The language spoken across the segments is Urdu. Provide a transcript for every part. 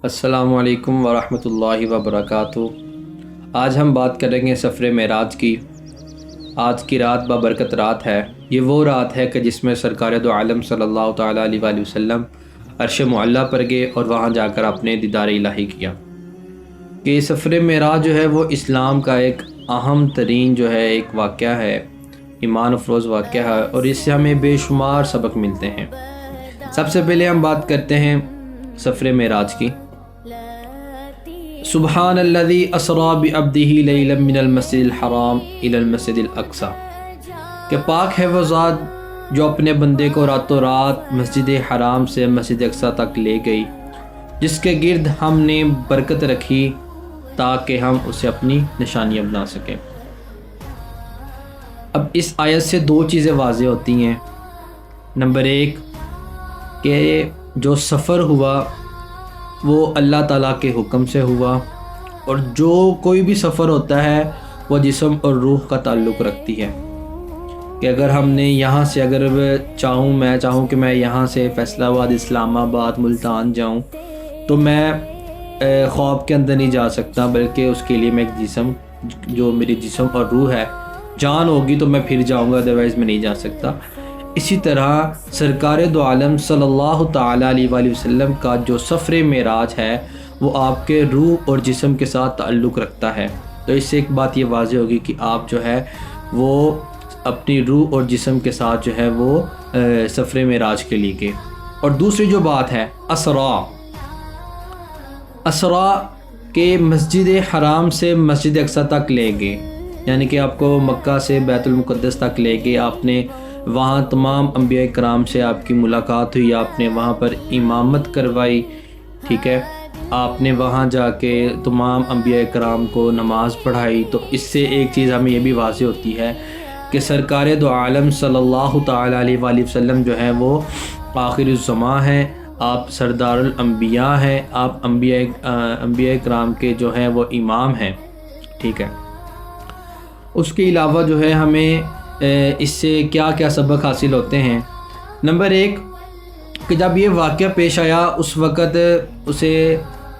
السلام علیکم ورحمۃ اللہ وبرکاتہ۔ آج ہم بات کریں گے سفر معراج کی۔ آج کی رات بابرکت رات ہے۔ یہ وہ رات ہے کہ جس میں سرکار دو عالم صلی اللہ تعالیٰ علیہ وآلہ وسلم عرش معلیٰ پر گئے اور وہاں جا کر اپنے دیدار الہی کیا۔ کہ سفر معراج جو ہے وہ اسلام کا ایک اہم ترین جو ہے ایک واقعہ ہے، ایمان افروز واقعہ ہے، اور اس سے ہمیں بے شمار سبق ملتے ہیں۔ سب سے پہلے ہم بات کرتے ہیں سفر معراج کی۔ سبحان الذی اسری بعبدہ لیلا من المسجد الحرام الی المسجد الاقصی، کہ پاک ہے وہ ذات جو اپنے بندے کو راتوں رات مسجد حرام سے مسجد اقصی تک لے گئی، جس کے گرد ہم نے برکت رکھی تاکہ ہم اسے اپنی نشانیاں بنا سکیں۔ اب اس آیت سے دو چیزیں واضح ہوتی ہیں۔ نمبر ایک کہ جو سفر ہوا وہ اللہ تعالیٰ کے حکم سے ہوا، اور جو کوئی بھی سفر ہوتا ہے وہ جسم اور روح کا تعلق رکھتی ہے۔ کہ اگر ہم نے یہاں سے میں چاہوں کہ میں یہاں سے فیصل آباد، اسلام آباد، ملتان جاؤں، تو میں خواب کے اندر نہیں جا سکتا، بلکہ اس کے لیے میں ایک جسم، جو میری جسم اور روح ہے، جان ہوگی تو میں پھر جاؤں گا، ادروائز میں نہیں جا سکتا۔ اسی طرح سرکار دو عالم صلی اللہ تعالیٰ علیہ وآلہ وسلم کا جو سفر معراج ہے وہ آپ کے روح اور جسم کے ساتھ تعلق رکھتا ہے۔ تو اس سے ایک بات یہ واضح ہوگی کہ آپ جو ہے وہ اپنی روح اور جسم کے ساتھ جو ہے وہ سفر معراج کے لیے گئے۔ اور دوسری جو بات ہے اسرا کے مسجد حرام سے مسجد اقصی تک لے گئے، یعنی کہ آپ کو مکہ سے بیت المقدس تک لے گئے۔ آپ نے وہاں تمام انبیاء کرام سے آپ کی ملاقات ہوئی، آپ نے وہاں پر امامت کروائی، ٹھیک ہے، آپ نے وہاں جا کے تمام انبیاء کرام کو نماز پڑھائی۔ تو اس سے ایک چیز ہمیں یہ بھی واضح ہوتی ہے کہ سرکار دو عالم صلی اللہ تعالیٰ علیہ وآلہ وسلم جو ہے وہ آخر الزماں ہیں، آپ سردار الانبیاء ہیں، آپ انبیاء کرام کے جو ہیں وہ امام ہیں، ٹھیک ہے۔ اس کے علاوہ جو ہے ہمیں اس سے کیا کیا سبق حاصل ہوتے ہیں۔ نمبر ایک کہ جب یہ واقعہ پیش آیا اس وقت اسے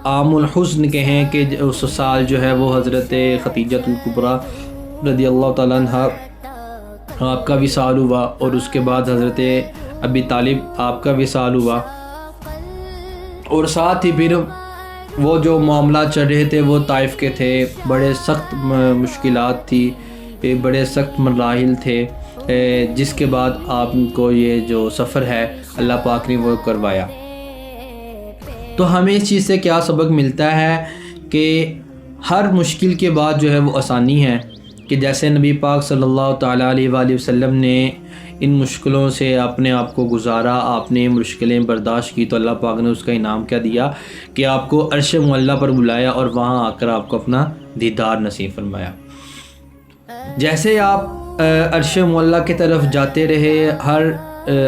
عام الحزن کہیں کہ اس سال جو ہے وہ حضرت خدیجۃ الکبریٰ رضی اللہ تعالیٰ عنہ آپ کا وصال ہوا، اور اس کے بعد حضرت ابی طالب آپ کا وصال ہوا، اور ساتھ ہی پھر وہ جو معاملات چل رہے تھے وہ طائف کے تھے، بڑے سخت مشکلات تھی، بڑے سخت مراحل تھے، جس کے بعد آپ کو یہ جو سفر ہے اللہ پاک نے وہ کروایا۔ تو ہمیں اس چیز سے کیا سبق ملتا ہے کہ ہر مشکل کے بعد جو ہے وہ آسانی ہے، کہ جیسے نبی پاک صلی اللہ تعالیٰ علیہ وآلہ وسلم نے ان مشکلوں سے اپنے آپ کو گزارا، آپ نے مشکلیں برداشت کی، تو اللہ پاک نے اس کا انعام کیا دیا کہ آپ کو عرش معلیٰ پر بلایا اور وہاں آ کر آپ کو اپنا دیدار نصیب فرمایا۔ جیسے آپ عرش معلیٰ کی طرف جاتے رہے، ہر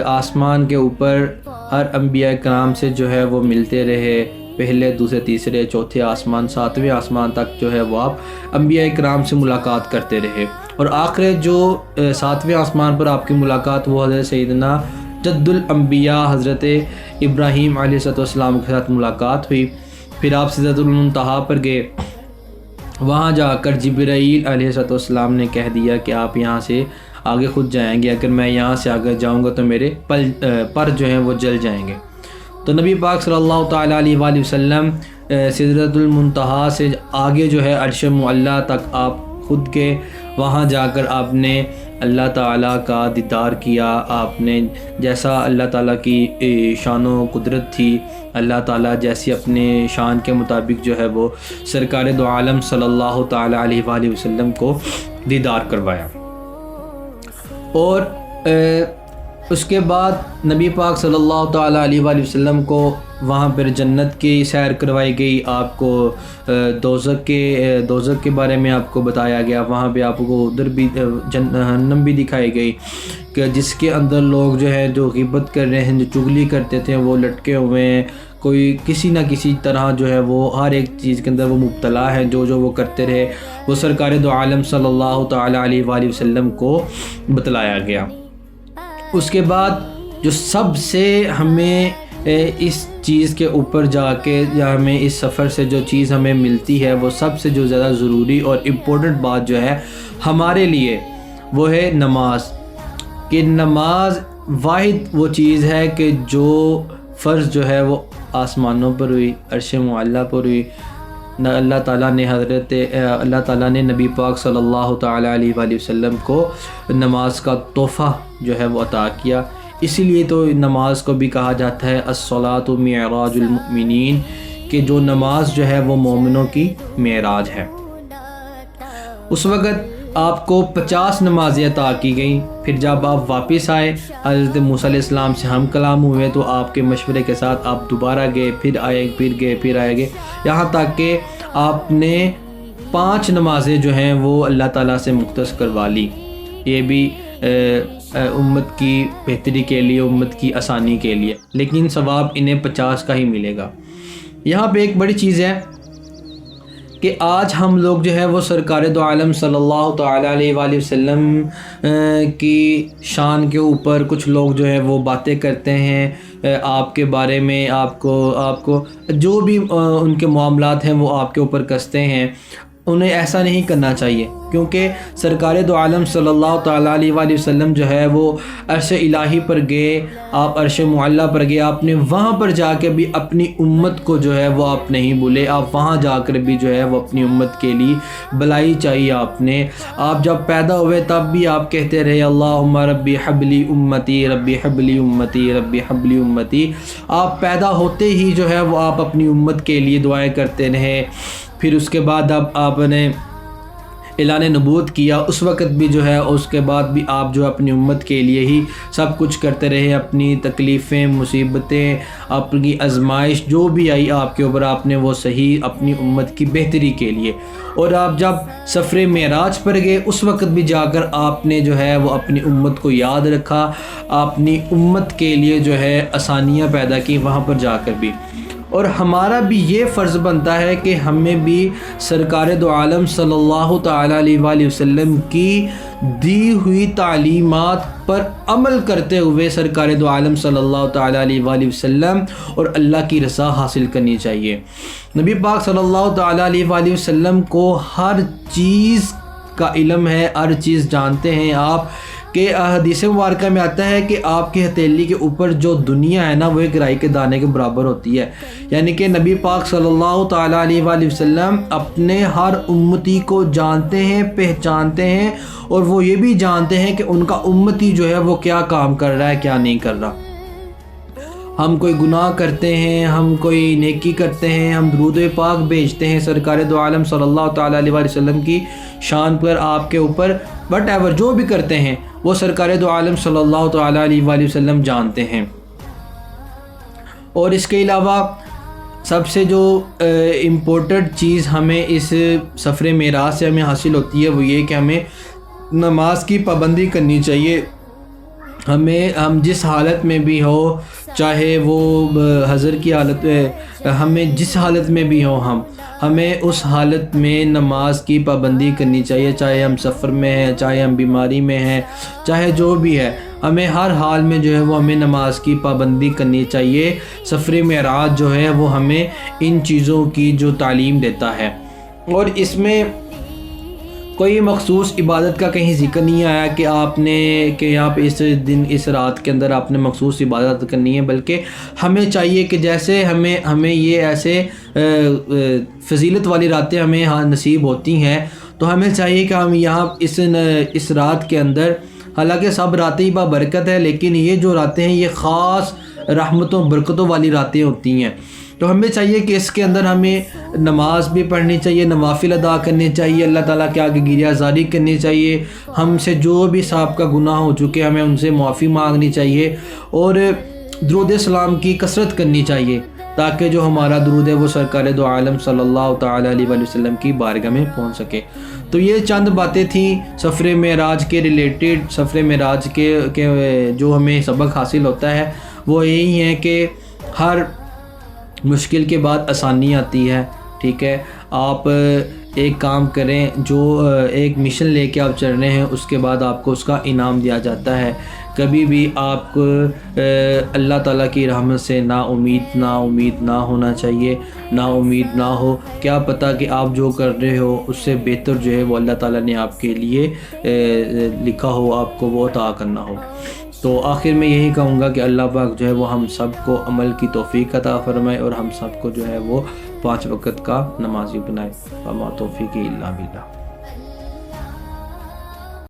آسمان کے اوپر ہر انبیاء کرام سے جو ہے وہ ملتے رہے، پہلے، دوسرے، تیسرے، چوتھے آسمان، ساتویں آسمان تک جو ہے وہ آپ انبیاء کرام سے ملاقات کرتے رہے، اور آخر جو ساتویں آسمان پر آپ کی ملاقات وہ حضرت سیدنا جد الانبیاء حضرت ابراہیم علیہ السلام کے ساتھ ملاقات ہوئی۔ پھر آپ سدرۃ المنتہا پر گئے، وہاں جا کر جبرائیل علیہ السلام نے کہہ دیا کہ آپ یہاں سے آگے خود جائیں گے، اگر میں یہاں سے آگے جاؤں گا تو میرے پر جو ہیں وہ جل جائیں گے۔ تو نبی پاک صلی اللہ تعالیٰ علیہ وآلہ وسلم سدرۃ المنتہا سے آگے جو ہے عرش معلیٰ تک آپ خود کے، وہاں جا کر آپ نے اللہ تعالیٰ کا دیدار کیا۔ آپ نے جیسا اللہ تعالیٰ کی شان و قدرت تھی، اللہ تعالیٰ جیسی اپنے شان کے مطابق جو ہے وہ سرکار دو عالم صلی اللہ تعالیٰ علیہ وآلہ وسلم کو دیدار کروایا۔ اور اس کے بعد نبی پاک صلی اللہ تعالیٰ علیہ وآلہ وسلم کو وہاں پر جنت کی سیر کروائی گئی، آپ کو دوزخ کے بارے میں آپ کو بتایا گیا، وہاں پہ آپ کو ادھر بھی جہنم بھی دکھائی گئی، کہ جس کے اندر لوگ جو ہے جو غیبت کر رہے ہیں، جو چغلی کرتے تھے، وہ لٹکے ہوئے ہیں، کوئی کسی نہ کسی طرح جو ہے وہ ہر ایک چیز کے اندر وہ مبتلا ہے، جو وہ کرتے رہے وہ سرکار دو عالم صلی اللہ تعالیٰ علیہ وآلہ وسلم کو بتلایا گیا۔ اس کے بعد جو سب سے ہمیں اس چیز کے اوپر جا کے یا ہمیں اس سفر سے جو چیز ہمیں ملتی ہے وہ سب سے جو زیادہ ضروری اور امپورٹنٹ بات جو ہے ہمارے لیے وہ ہے نماز، کہ نماز واحد وہ چیز ہے کہ جو فرض جو ہے وہ آسمانوں پر ہوئی، عرش معلیٰ پر ہوئی، اللہ تعالیٰ نے نبی پاک صلی اللہ تعالیٰ علیہ وآلہ وسلم کو نماز کا تحفہ جو ہے وہ عطا کیا۔ اسی لیے تو نماز کو بھی کہا جاتا ہے الصلاۃ معراج المؤمنین، کہ جو نماز جو ہے وہ مومنوں کی معراج ہے۔ اس وقت آپ کو 50 نمازیں عطا کی گئیں، پھر جب آپ واپس آئے حضرت موسیٰ علیہ السلام سے ہم کلام ہوئے تو آپ کے مشورے کے ساتھ آپ دوبارہ گئے، پھر آئے، پھر آئے گئے، یہاں تک کہ آپ نے 5 نمازیں جو ہیں وہ اللہ تعالیٰ سے مختص کروا لی۔ یہ بھی امت کی بہتری کے لیے، امت کی آسانی کے لیے، لیکن ثواب انہیں 50 کا ہی ملے گا۔ یہاں پہ ایک بڑی چیز ہے کہ آج ہم لوگ جو ہے وہ سرکار دو عالم صلی اللہ تعالیٰ علیہ وآلہ وسلم کی شان کے اوپر کچھ لوگ جو ہے وہ باتیں کرتے ہیں آپ کے بارے میں، آپ کو جو بھی ان کے معاملات ہیں وہ آپ کے اوپر کستے ہیں۔ انہیں ایسا نہیں کرنا چاہیے، کیونکہ سرکار دو عالم صلی اللہ تعالیٰ علیہ وآلہ وسلم جو ہے وہ عرش الہی پر گئے، آپ عرش معلیٰ پر گئے، آپ نے وہاں پر جا کے بھی اپنی امت کو جو ہے وہ آپ نہیں بھولے، آپ وہاں جا کر بھی جو ہے وہ اپنی امت کے لیے بلائی چاہیے آپ جب پیدا ہوئے تب بھی آپ کہتے رہے اللہم ربی حبلی امتی، ربی حبلی امتی، ربی حبلی امتی۔ آپ پیدا ہوتے ہی جو ہے وہ آپ اپنی امت کے لیے دعائیں کرتے رہے۔ پھر اس کے بعد اب آپ نے اعلان نبوت کیا، اس وقت بھی جو ہے اس کے بعد بھی آپ جو اپنی امت کے لیے ہی سب کچھ کرتے رہے، اپنی تکلیفیں، مصیبتیں، اپنی آزمائش جو بھی آئی آپ کے اوپر، آپ نے وہ صحیح اپنی امت کی بہتری کے لیے۔ اور آپ جب سفر معراج پر گئے اس وقت بھی جا کر آپ نے جو ہے وہ اپنی امت کو یاد رکھا، اپنی امت کے لیے جو ہے آسانیاں پیدا کی وہاں پر جا کر بھی۔ اور ہمارا بھی یہ فرض بنتا ہے کہ ہمیں بھی سرکار دو عالم صلی اللہ تعالیٰ علیہ وآلہ وسلم کی دی ہوئی تعلیمات پر عمل کرتے ہوئے سرکار دو عالم صلی اللہ تعالیٰ علیہ وآلہ وسلم اور اللہ کی رضا حاصل کرنی چاہیے۔ نبی پاک صلی اللہ تعالیٰ علیہ وآلہ وسلم کو ہر چیز کا علم ہے، ہر چیز جانتے ہیں آپ، کہ حدیث مبارکہ میں آتا ہے کہ آپ کی ہتھیلی کے اوپر جو دنیا ہے نا وہ ایک رائی کے دانے کے برابر ہوتی ہے، یعنی کہ نبی پاک صلی اللہ تعالیٰ علیہ وآلہ وسلم اپنے ہر امتی کو جانتے ہیں، پہچانتے ہیں، اور وہ یہ بھی جانتے ہیں کہ ان کا امتی جو ہے وہ کیا کام کر رہا ہے، کیا نہیں کر رہا۔ ہم کوئی گناہ کرتے ہیں، ہم کوئی نیکی کرتے ہیں، ہم درود پاک بھیجتے ہیں سرکار دو عالم صلی اللہ تعالیٰ علیہ وآلہ وسلم کی شان پر، آپ کے اوپر وٹ ایور جو بھی کرتے ہیں وہ سرکار دو عالم صلی اللہ تعالیٰ علیہ وآلہ وسلم جانتے ہیں۔ اور اس کے علاوہ سب سے جو امپورٹنٹ چیز ہمیں اس سفر معراج سے ہمیں حاصل ہوتی ہے وہ یہ کہ ہمیں نماز کی پابندی کرنی چاہیے۔ ہم جس حالت میں بھی ہو، چاہے وہ حضر کی حالت، ہمیں جس حالت میں بھی ہو، ہمیں اس حالت میں نماز کی پابندی کرنی چاہیے، چاہے ہم سفر میں ہیں، چاہے ہم بیماری میں ہیں، چاہے جو بھی ہے، ہمیں ہر حال میں جو ہے وہ ہمیں نماز کی پابندی کرنی چاہیے۔ سفر معراج جو ہے وہ ہمیں ان چیزوں کی جو تعلیم دیتا ہے، اور اس میں کوئی مخصوص عبادت کا کہیں ذکر نہیں آیا کہ آپ نے کہ یہاں پہ اس دن اس رات کے اندر آپ نے مخصوص عبادت کرنی ہے، بلکہ ہمیں چاہیے کہ جیسے ہمیں یہ ایسے فضیلت والی راتیں ہمیں نصیب ہوتی ہیں، تو ہمیں چاہیے کہ ہم یہاں اس رات کے اندر، حالانکہ سب راتیں ہی بابرکت ہے، لیکن یہ جو راتیں ہیں یہ خاص رحمتوں برکتوں والی راتیں ہوتی ہیں، تو ہمیں چاہیے کہ اس کے اندر ہمیں نماز بھی پڑھنی چاہیے، نوافل ادا کرنے چاہیے، اللہ تعالیٰ کے آگے گریہ زاری کرنی چاہیے، ہم سے جو بھی صاحب کا گناہ ہو چکے ہمیں ان سے معافی مانگنی چاہیے، اور درود سلام کی کثرت کرنی چاہیے، تاکہ جو ہمارا درود ہے وہ سرکار دو عالم صلی اللہ تعالیٰ علیہ وآلہ وسلم کی بارگاہ میں پہنچ سکے۔ تو یہ چند باتیں تھیں سفر معراج کے ریلیٹڈ۔ سفر معراج کے جو ہمیں سبق حاصل ہوتا ہے وہ یہی ہے کہ ہر مشکل کے بعد آسانی آتی ہے، ٹھیک ہے۔ آپ ایک کام کریں، جو ایک مشن لے کے آپ چل رہے ہیں، اس کے بعد آپ کو اس کا انعام دیا جاتا ہے۔ کبھی بھی آپ کو اللہ تعالیٰ کی رحمت سے نا امید نہ ہونا چاہیے، نا امید نہ ہو. کیا پتہ کہ آپ جو کر رہے ہو اس سے بہتر جو ہے وہ اللہ تعالیٰ نے آپ کے لیے لکھا ہو، آپ کو وہ عطا کرنا ہو. تو آخر میں یہی کہوں گا کہ اللہ پاک جو ہے وہ ہم سب کو عمل کی توفیق عطا فرمائے اور ہم سب کو جو ہے وہ 5 وقت کا نمازی بنائے. وما توفیقی الا باللہ.